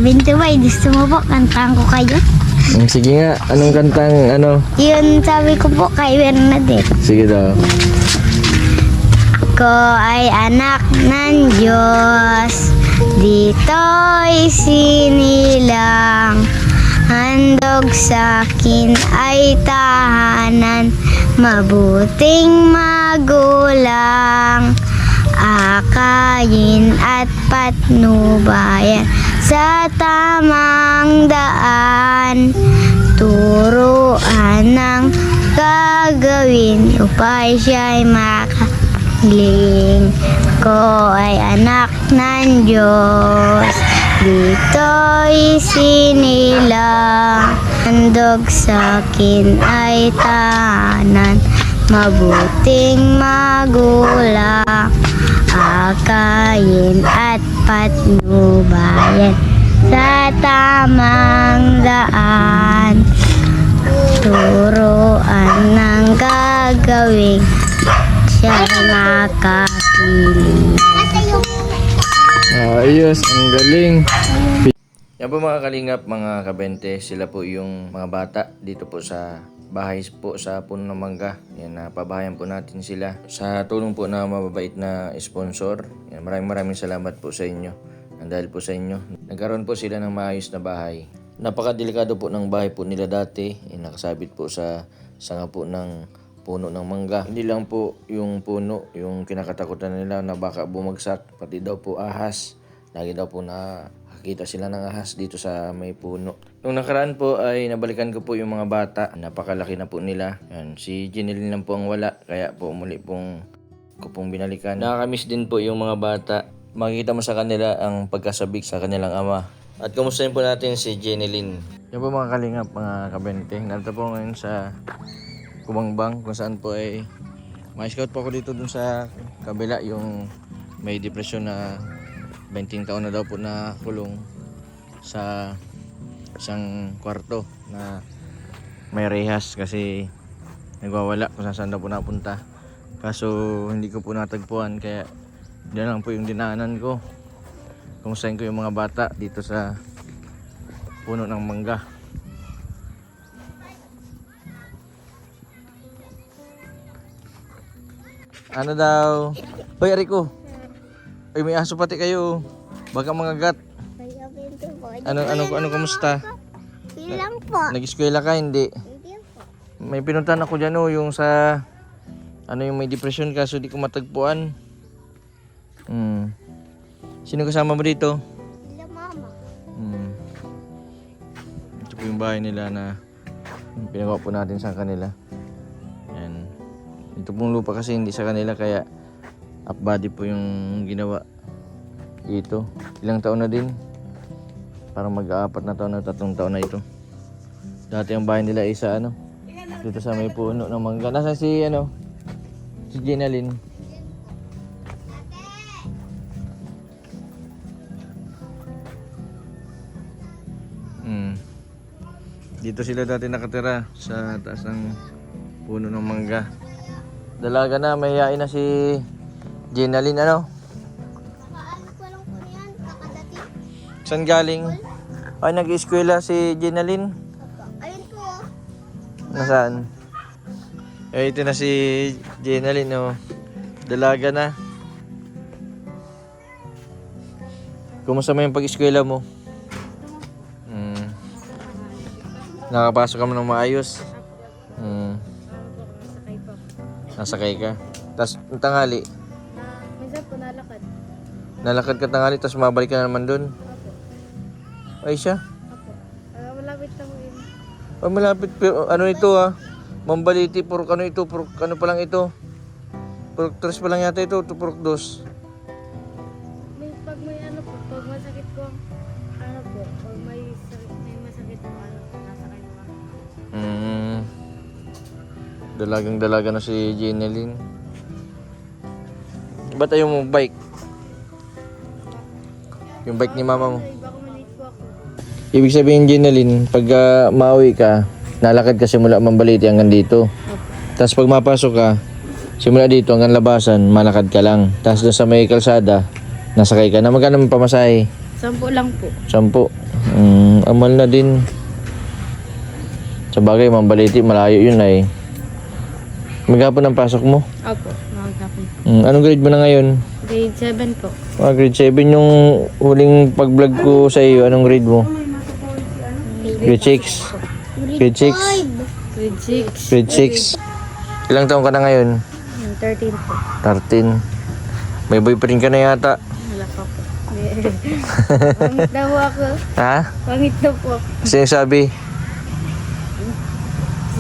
Kabintuway, gusto mo po, kantahan ko kayo? Sige nga, anong kantang ano? Yun sabi ko po kay Bernadette. Sige daw. Ako ay anak ng Diyos, dito'y sinilang. Handog sa'kin ay tahanan, mabuting magulang. Akayin at patnubayan sa tamang daan. Turuan ng gagawin upay siya'y makaling. Ko ay anak ng Diyos, dito'y sinilang. Handog sa'kin ay tahanan, mabuting magulang. Akayin at patnubayan sa tamang daan. Turuan ng gagawin siya makapiling. Ayos, ang galing. Yan po mga kalingap, mga kabente, sila po yung mga bata dito po sa bahay po sa Puno ng Mangga. Yan, napabahayan po natin sila sa tulong po na mababait na sponsor. Yan, maraming salamat po sa inyo. Dahil po sa inyo, nagkaroon po sila ng maayos na bahay. Napakadelikado po ng bahay po nila dati. Nakasabit po sa sanga po ng puno ng mangga. Hindi lang po yung puno, yung kinakatakutan nila na baka bumagsak, pati daw po ahas. Lagi daw po nakakita sila ng ahas dito sa may puno. Nung nakaraan po ay nabalikan ko po yung mga bata. Napakalaki na po nila. Yan, si Jeneline lang po ang wala, kaya po muli ko pong binalikan. Nakakamiss din po yung mga bata. Makikita mo sa kanila ang pagkasabik sa kanilang ama. At kumustahin po natin si Jeneline. Yan po mga kalingap, mga kabente. Narito po ngayon sa Kubangbang, kung saan po ay ma-scout po ako dito dun sa kabila, yung may depresyon na 20 taon na daw po na kulong sa isang kwarto na may rehas kasi nagwawala kung saan daw po napunta. Kaso hindi ko po natagpuan, kaya diyan lang po yung dinaanan ko. Kumustahin ko yung mga bata dito sa Puno ng Mangga. Ano daw? Hoy, Rico. Ay, may aso pati kayo. Baka mangagat. Ano kamusta? Ilang po? Nag-eskwela ka, hindi? Hindi po. May pinuntahan ako dyan yung sa yung may depression ka, so di ko matagpuan. Sino kasama mo dito? Sila mama. Ito po yung bahay nila na pinagawa po natin sa kanila. Yan. Ito pong lupa kasi hindi sa kanila, kaya up body po yung ginawa. Ito, ilang taon na din. Parang mag-4 na taon na, 3 taon na ito. Dati ang bahay nila ay sa dito sa may puno ng mangga. Nasaan si si Jeneline? Dito sila dati nakatira sa taas ng puno ng mangga. Dalaga na, mahihain na si Jeneline, Paano ko lang po yan? Kakadating? Saan galing? Ay, nag-eskwela si Jeneline. Ayun po. Nasaan? Ay, ito na si Jeneline, Dalaga na. Kumusta mo yung pag-eskwela mo? Nakapasok ka mo ng maayos? Nasakay ka? Tapos tanghali? Minsan po nalakad. Nalakad ka tanghali, tapos mabalik ka na naman dun? Ay siya? Malapit lang po yun. Ay, malapit. Pero ano ito Mambaliti, purok ano ito? Purok ano pa lang ito? Purok 3 pa lang yata ito, purok 2. Pag may pag masakit ko, pag may masakit ko, nasakay ko. Dalagang dalaga na si Jeneline. Ba't ayaw mo bike? Yung bike ni mama mo. Baka maliit po ako. Ibig sabihin, Jeneline, pag mauwi ka, nalakad ka simula Mambaliti hanggang dito. Tapos pag mapasok ka, simula dito hanggang labasan, malakad ka lang. Tapos doon sa may kalsada, nasakay ka na. Magkano ang pamasahe? 10 lang po. 10. Amal na din. Sa bagay, Mambaliti, malayo yun ay. Maghapon ang pasok mo? Opo, magkapin. Anong grade mo na ngayon? Grade 7 po. Grade 7 yung huling pag-vlog ko sa iyo. Anong grade mo? Grade 6. Grade 6. Grade 6. Grade 6. Ilang taon ka na ngayon? 13 po. 13. May boyfriend ka na yata. Wala pa po. Pangit na po ako. Ha? Pangit na po ako. Sino sabi?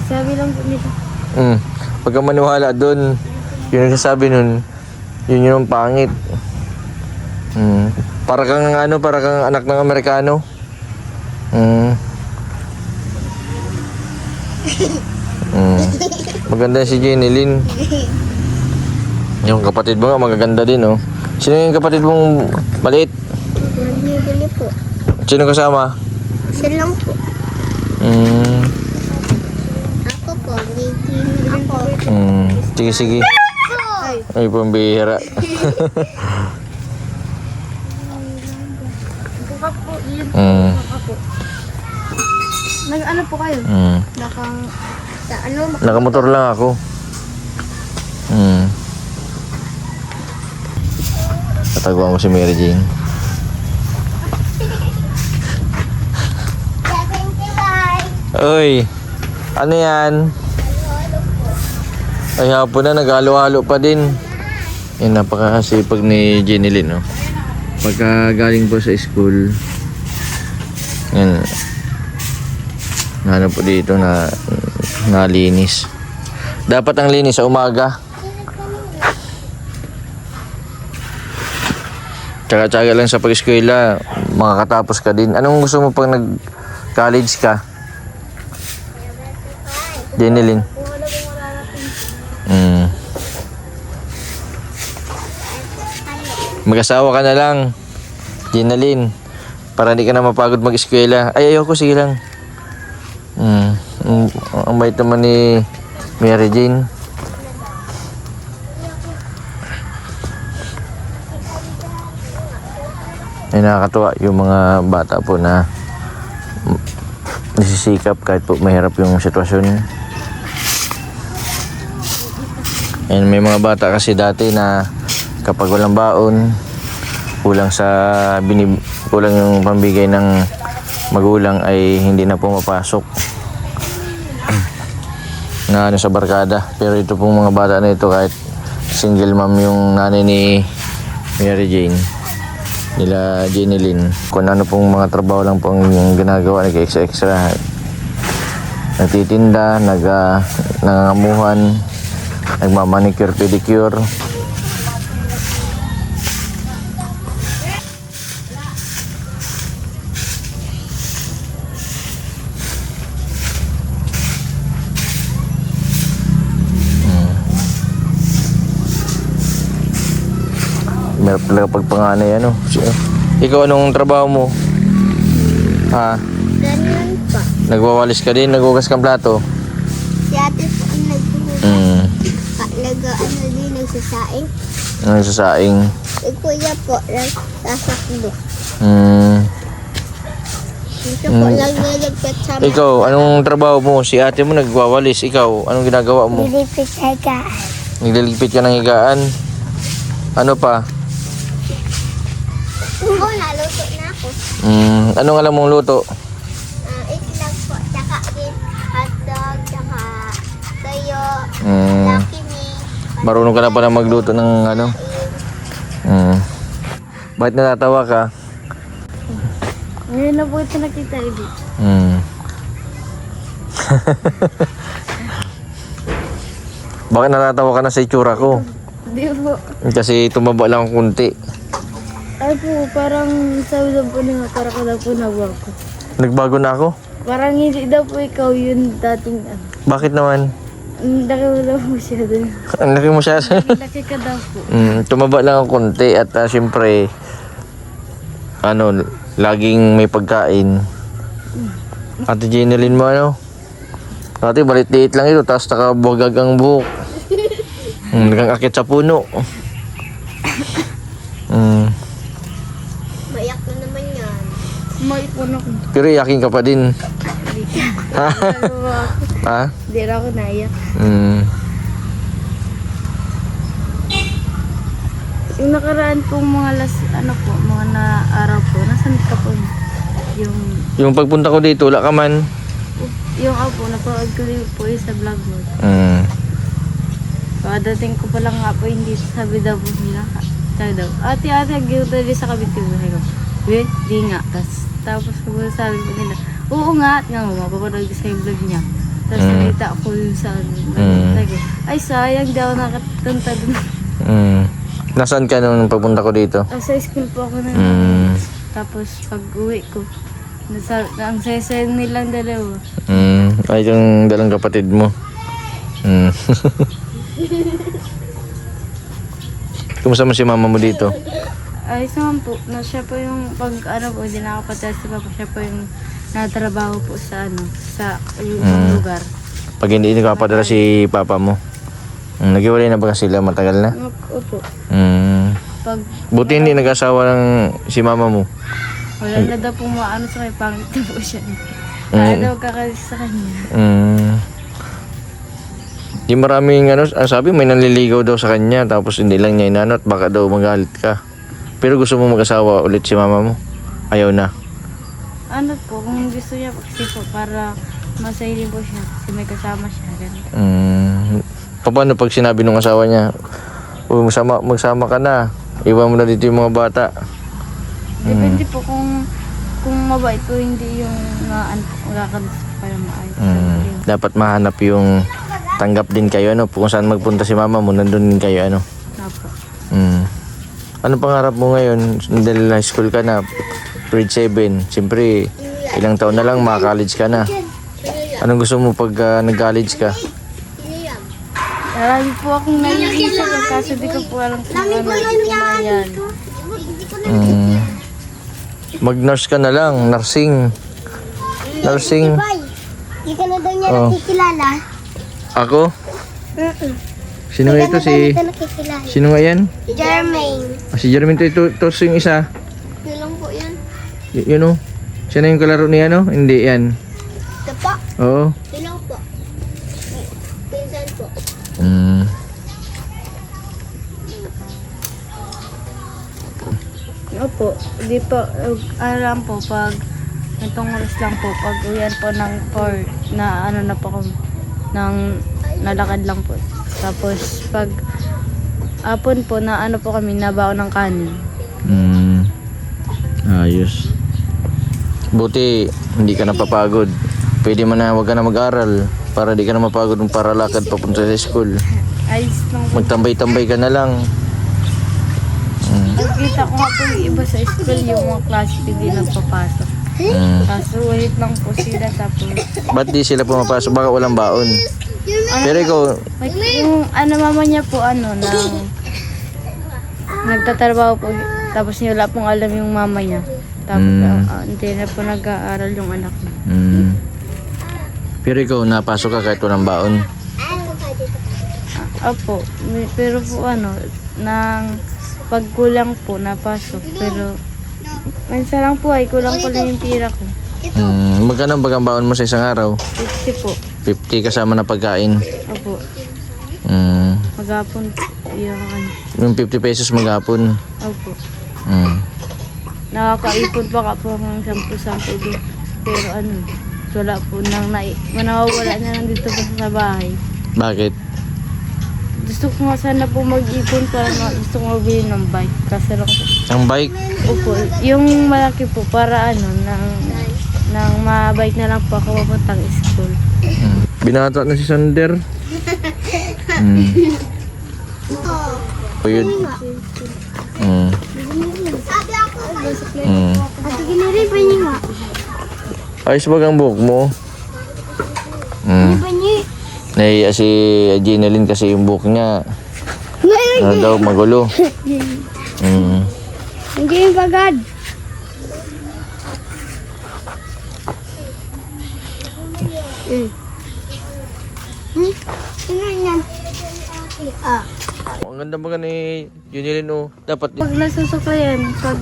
Sabi lang po nila. Pag ka maniwala doon, yun ang sasabi nun, yun yung pangit. Para kang para kang anak ng Amerikano. Maganda si Jenny Lynn. Yung kapatid mo nga magaganda din, oh. Sino yung kapatid mong maliit? Nagbibili po. Sino kasama? Siya lang po. Ako po, bibili ako. Sige, sige. Ay, pambihira. Buka po. Yun Mm. buka po. Nag-ano po kayo? Nakang... Sa ano, Nakamotor lang ako. Tataguan ko si Mary Jane. Oy, ano yan? Ay, hapon na, naghalo-halo pa din. Yan, napakasipag ni Jenny Lynn, no? Pagka galing po sa school, yan, ano po dito na nalinis. Dapat ang linis sa umaga. Tsaga-tsaga lang sa pag-eskwela, makakatapos ka din. Anong gusto mo pag nag-college ka? Jenny Lynn. Mag-asawa ka na lang, Jenny Lynn, para hindi ka na mapagod mag-eskwela. Ay, ayoko, sige lang. Ang bait naman ni Mary Jane. Ay, nakakatuwa yung mga bata po na nasisikap kahit po mahirap yung sitwasyon. And may mga bata kasi dati na kapag walang baon, kulang yung pambigay ng magulang ay hindi na pumapasok na sa barkada. Pero ito pong mga bata na ito, kahit single mom yung nanay ni Mary Jane, nila Jenny Lynn, kung ano pong mga trabaho lang pong ginagawa, nag-extra, nagtitinda, nangangamuhan, nagmamanicure, pedicure. Meron talaga pagpanganay, ano. Ikaw, anong trabaho mo? Ha? ganyan pa. Nagwawalis ka din, naghugas kang plato? Si ate po ang nagbuhugas. Ano din, nagsasaing. Nagsasaing. Si kuya po, nagsasakdo. Dito po lang nilagpit sa Ikaw, anong trabaho mo? Si ate mo nagwawalis. Ikaw, anong ginagawa mo? Nilipit sa higaan. Nagliligpit ka ng higaan? Ano pa? Oo, naluto na ako. Anong alam mong luto? Itlog po, tsaka hotdog, tsaka toyo, Mm, Lucky Me. marunong ka na pala magluto ng ano? Bakit natatawa ka? Ngayon na po ito nakita, Eddie. Bakit natatawa ka na sa itsura ko? Di po. Kasi tumaba lang kunti. Ay po, parang sabi daw po nila, parang ka daw po nagbago. Nagbago na ako? Parang hindi daw po ikaw yun dating ano. Bakit naman? Laki mo daw po siya doon. Ang laki mo siya. Laki ka daw po. Tumaba lang ako konti at syempre laging may pagkain. Ate Jenny Lynn mo, ano? Dati balit-liit lang ito, tapos nakabugag ang buhok. Nagkakakit sa puno. Mayak na naman yan. Maipon ako. Pero iyakin ka pa din. Ha? Dalawa ako. Ha? Hindi na ako naiyak. Mm. Yung nakaraan pong mga mga na araw po, nasan ka po? Yung pagpunta ko dito, wala ka man. Yung ako, napanood ko rin po yung sa vlog mo. Mm. Pagdating ko pa lang nga po, hindi sabi daw po nila. Sabi daw, ate, gawin tayo sa kabit ko. Sabi ko, wait, di nga. Tapos sabi ko nila, oo nga, at nga, mapapanood ko sa yung vlog niya. Tapos nakita ko yung sa sabi ko, ay sayang, di ako nakatanta dun. Mm. Nasaan ka nung pagpunta ko dito? Sa school po ako na. Tapos pag uwi ko, ang saya-saya nilang dalawa. Ay, yung dalang kapatid mo. Mm. Kumusta mo si mama mo dito? Ay, naman po, na siya po yung pag po, hindi nakapatest si Papa, siya po yung natrabaho po sa sa ibang lugar. Pag hindi nakapadala si papa mo. Naghiwalay na ba sila matagal na? Opo. Pag Buti hindi nag-asawa ng si mama mo. wala na daw po maano sa kanya, pangit na po siya. Kaya daw kakalis sa kanya. Di maraming ang sabi may nanliligaw daw sa kanya tapos hindi lang niya inano at baka daw magalit ka. Pero gusto mo mag-asawa ulit si mama mo? Ayaw na. Ano po, kung gusto niya kasi po para masaya din po siya kasi may kasama siya. Ganun. Paano pag sinabi ng asawa niya, magsama ka na, iwan mo na dito yung mga bata? Depende po kung mabait po, hindi yung magkakalis para maayos. Dapat mahanap yung tanggap din kayo, ano? Kung saan magpunta si mama mo, nandun din kayo, ano? Opo. Ano pangarap mo ngayon? Dahil high school ka na, grade 7. Siyempre, ilang taon na lang, maka-college ka na. Anong gusto mo pag nag-college ka? Marami po akong naiisip kasi di ko po alam kung ano yan. Mag-nurse ka na lang, nursing. Nursing. Hindi ka na daw niya nakikilala. Ako? Sino nga ito? Nakikilala. Sino nga yan? Jermaine. Si Jeremy ito yung isa. Yun lang po yan. Yun o. Siya na yung kalaro niya, no? Hindi yan. Ito po. Oo. Yun lang po. Pinsan po. Opo, di po, alam po pag itong oras lang po, pag uyan po ng 4 na na po kami, nalakad lang po. Tapos pag hapon po na po kami, nabaon ng kanin. Ayos. Buti, hindi ka napapagod. Pwede mo na, huwag ka na mag-aral para di ka na mapagod para lakad papunta sa school. Ayos lang po. Magtambay-tambay ka na lang. Nakita ko nga po yung iba sa school, yung mga klase hindi nagpapasok. Kaso ulit lang po sila tapos. Ba't di sila pumapasok? Baka walang baon. Pero ikaw, Yung mama niya po nagtatrabaho po tapos wala pong alam yung mama niya. Tapos hindi na po nag-aaral yung anak niya. pero ikaw, napasok ka kahit walang baon. Opo, pero po nang pagkulang po napasok pero minsan lang po ay kulang po lang yung tira ko. Magkano bagang baon mo sa isang araw? 50 po. 50 kasama na pagkain. Opo, Mm. maghapon yung Yung 50 pesos maghapon. Opo. Nakakaipon pa ka po ng 10 doon. Pero wala po manawawala na lang dito pa sa bahay. Bakit? Gusto ko nga sana po mag-ipon para gusto ko mabili ng bike. Kasi lang po. Ang bike? Opo, yung malaki po para nang ma-bike na lang po ako papuntang school. Binata na si Sander. O yun. Ate, giniripan niyo nga. Ayos ba ang buhok mo? Giniripan niyo. Nahiya si Jeneline kasi yung buhok niya. Daw magulo. Hindi yung bagad. Tingnan yan. Ang ganda ba ni Jeneline, oh. Dapat Pag nasusuklayan, pag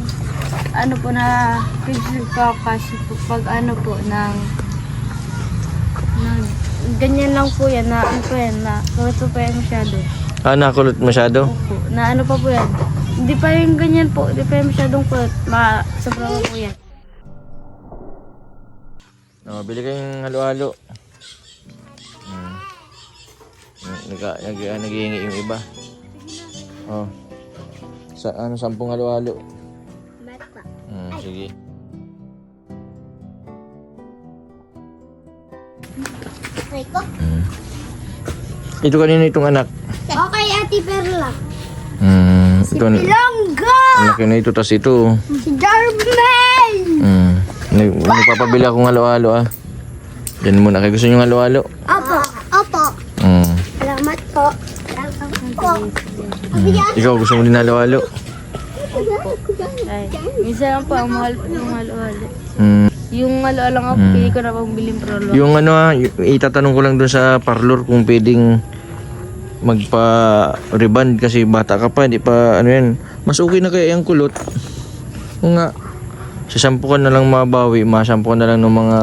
ano po na kasi po pag ano po ng ganyan lang po yan na ano po yan na kulot po yan masyado. Ah, nakulot masyado? Opo, na ano pa po yan. Hindi pa yung ganyan po, hindi pa yung masyadong kulot. Sobrang po yan. Bili kayong halo-halo. Naghihingi yung iba. Oh. Sa 10 halo-halo. Bata. Sige. Try ko. Ito kanina itong anak. Okay, Ate Perla. Ito, Ilonggo! ang laki na ito, tas ito. Si Darman! Nagpapabili akong halo-halo ah. Yan muna. Kaya gusto nyo halo-halo? Opo. Opo. Salamat po. Salamat po. Ikaw gusto mo din halo-halo? Ay, minsan lang po ang mahal po yung halo-halo. Yung halo-halo nga po, pili ko na pang biling prolo. Yung itatanong ko lang dun sa parlor kung pwedeng magpa-reband kasi bata ka pa, hindi pa ano yan. Mas okay na kaya yung kulot. Kung nga, sasampu ka na lang mabawi, masampu ka na lang ng mga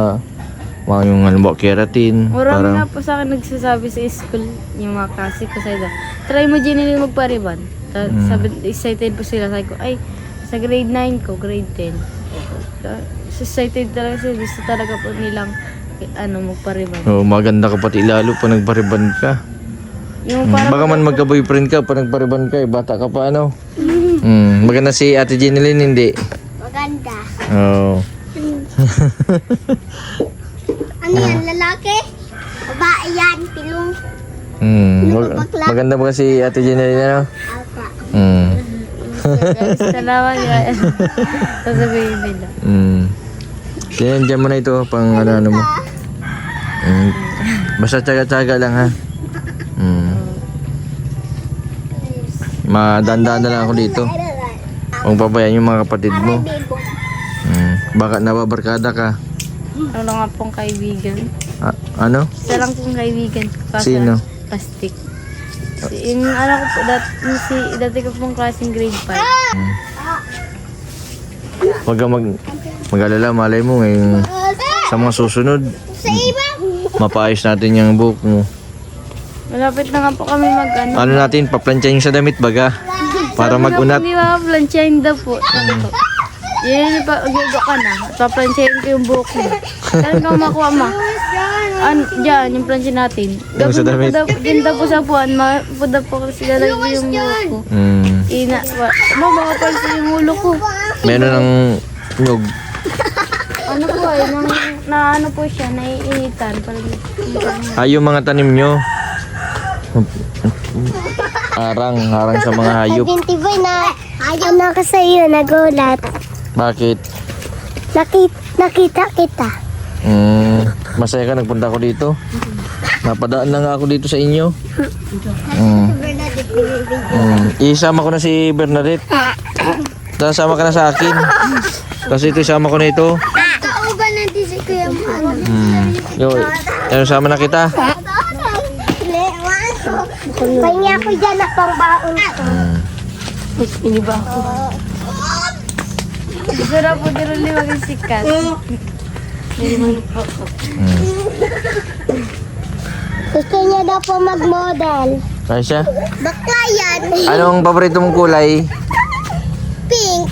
yung halimbawa keratin. Marami nga po sa akin nagsasabi sa school, yung mga kasi ko sa ito. Try mo Jenny magpa-riban. Sabi, excited po sila. Sabi ko, ay, sa grade 9 ko, grade 10. Excited talaga sila. Gusto talaga po nilang magpa-riban. Oh, maganda ka pati lalo pa nagpa-reband ka. Yung parang Baka man magka-boyfriend ka pa nagpa-reband ka, bata ka pa ano. Maganda si Ate Jeneline, hindi. Maganda. Oh. Ano yan, lalaki? Babae yan, pilong. Maganda ba si Ate Jeneline ano? Apa. salamat yan. Sasabihin nila. Diyan mo na ito pang ano mo. Basta tsaga-tsaga lang ha. Madanda na lang ako dito. Huwag pabayaan yung mga kapatid mo. Baka nababarkada ka. Ano lang nga pong kaibigan. Ano? Isa lang pong kaibigan. Sino? Plastic. Yung ano ko po, dati ko pong klaseng grade 5. Huwag kang mag-alala, malay mo ngayon. Sa mga susunod, mapaayos natin yung buhok mo. Malapit na nga po kami Ano natin, paplansyahin sa damit baga. Para mag-unat. Hindi ba plansyahin daw po. Yan yung pag-gago ka na. Paplansyahin ko yung buhok mo. Saan ka makuha ma? Diyan, yung plansya natin. Yung sa damit? Diyan daw po sa puwan. Mapuda po kasi lalagay yung buhok ko. Mga palsa yung ulo ko. Meron ng nyug. Ano po ay, na ano po siya, naiinitan. Yung mga tanim nyo. Harang sa mga hayop. Identify na ayaw na ka sa iyo, nagulat. Bakit? Nakita kita. Masaya ka nagpunta ako dito. Napadaan na nga ako dito sa inyo. Isama ko na si Bernadette. Sama ka na sa akin. Kasi ito isama ko na ito. Kauban natin si Kuya Mano. Sama na kita. Pahinga ko dyan na pang baon ko. Ini ba ako? Sarap po din ulit maging sikat. Gusto niya daw po mag-model. Kaya siya? Bakla yan. Anong paborito mong kulay? Pink.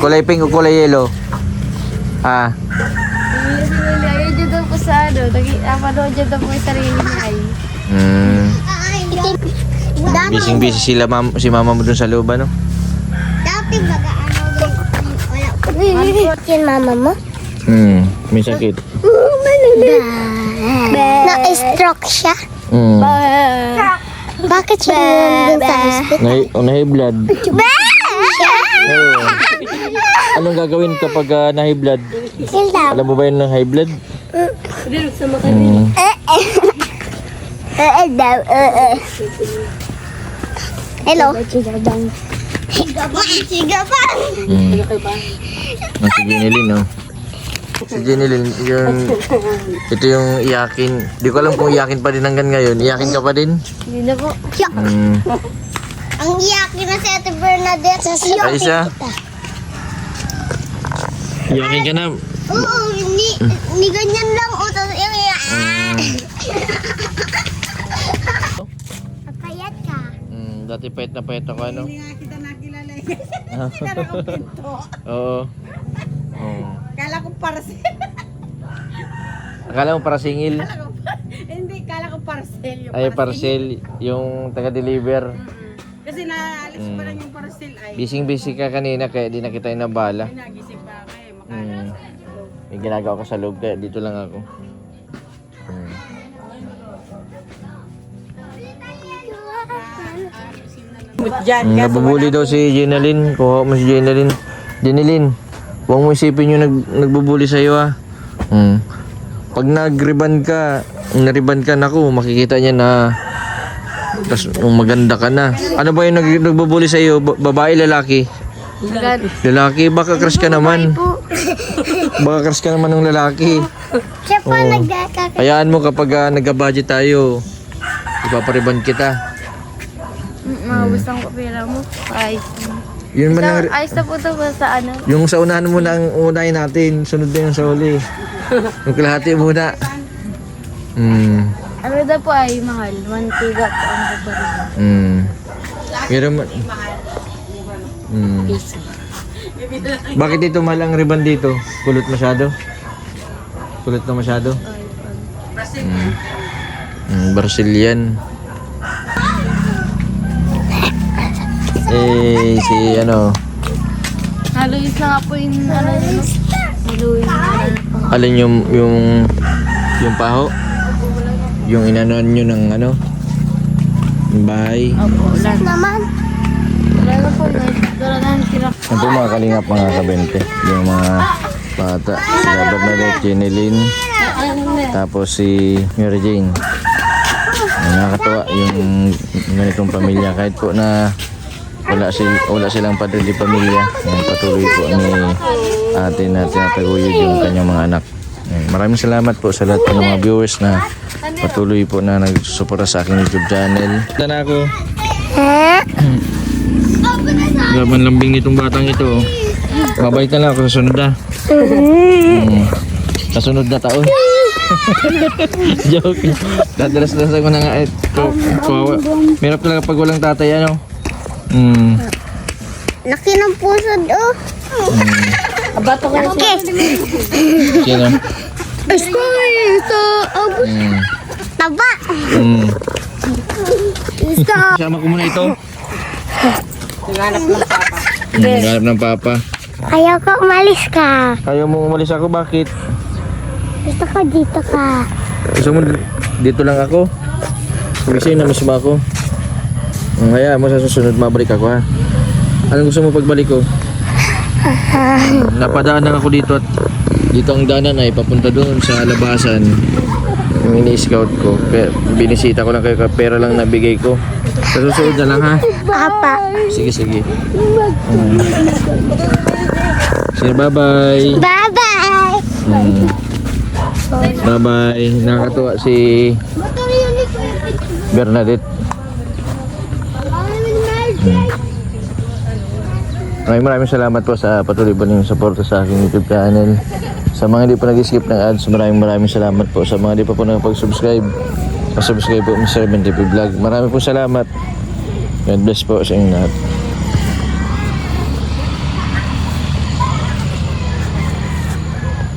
Kulay pink o kulay yellow? Ayaw dyan daw po sa ano. Napanood dyan daw po yung sarili niya ay. Busy sila si mama mo dun sa loob ano? Dati baga wala. Yan mama mo? May sakit. Na-stroke siya? Bakit siya nandun sa hospital? Nahi blood. Anong gagawin kapag nahi blood? Alam mo ba yun ng high blood? Hello. Sigabang. Si Jeneline, no? Si Jeneline, ito yung iyakin. Di ko alam kung iyakin pa din hanggang ngayon. Iyakin ka pa din? Hindi na po. Ang iyakin na si Ate Bernadette. Ay siya. Yakin ka na. Oo, ni ganyan lang utos yung Papayat ka. Dati payat na payat ako ano. Hindi nga kita nakilala eh. Sinara ko pinto. Oo. Oo. Kala ko parcel. Akala mo para singil? Hindi, kala ko parcel. Yung Ay, parcel. Yung taga-deliver. Kasi naalis pa lang yung parcel ay. Busy ka kanina kaya di na kita inabala. Ay, nagising pa ako eh. Makala. May ginagawa ko sa loob kaya dito lang ako. Diyan, Nabubuli daw si Jenalyn. Kuha mo si Jenalyn. Jenalyn, huwag mo isipin yung nagbubuli sa'yo ah. Pag nag-ribbon ka, naku, makikita niya na tas maganda ka na. Ano ba yung nagbubuli sa'yo? Babae, lalaki? Lalaki, baka crush ka naman. Baka crush ka naman ng lalaki. Siya pa nagkakakita. Hayaan mo kapag nagka-budget tayo, ipapariban kita. Maubos ang pera mo. Ayos. Yun man ang, Ayos na po ito ba sa ano? yung sa unahan muna ang unahin natin, sunod na yung sa huli. Yung kalahati muna. Ano daw po ay mahal? 1 tiga po ang paparin. Pero bakit dito mahal ang ribbon dito? Kulot masyado? Kulot na masyado? Brazilian. Si ano? Haluis na nga po yung ano yun. Haluis na nga. Alin yung paho? Yung inanon nyo ng ano? Yung bahay? Opo, wala na. Naman. Wala na po. Wala na ang tira. Ito mga kalingap mga kabente. Yung mga bata. Si Bernadette, Jenilyn. Tapos si Mary Jane. Nakakatawa yung ganitong pamilya. Kahit po na wala silang padre di pamilya. Patuloy po ni ate na tinataguyod yung kanyang mga anak. Maraming salamat po sa lahat po ng mga viewers na patuloy po na nagsusuporta sa aking YouTube channel. Tanda na ako. Gaban lambing nitong batang ito. Mabait na lang ako sa sunod na. Sa sunod na taon. Joke. Dadalas-dalas ako na nga ito. Merap talaga pag walang tatay ano. Laki ng pusod, oh. Abato ka Okay. Sino? Ito, taba. Ito. Sama ko muna ito. Naghanap ng papa. Ayaw ko umalis ka. Ayaw mo umalis ako, bakit? Gusto ko dito ka. Gusto mo dito lang ako? Kasi na-miss mo ako. Kaya mo sa susunod mabalik ako ha. Anong gusto mo pagbalik ko? Napadaan lang ako dito at dito ang daanan ay papunta doon sa labasan. Yung ini-scout ko. Binisita ko lang kayo, pera lang nabigay ko. Sa susunod na lang ha. Apa. Sige, sige. Sige, bye-bye. Bye-bye. Bye-bye. Nakakatuwa si Bernadette. Maraming salamat po sa patuloy po ninyong suporta sa aking YouTube channel. Sa mga hindi po nag-skip ng ads, maraming salamat po. Sa mga hindi pa po nakapag-subscribe, pa-subscribe po Mr. Ben TV Vlog. Maraming po salamat. God bless po sa inyo lahat.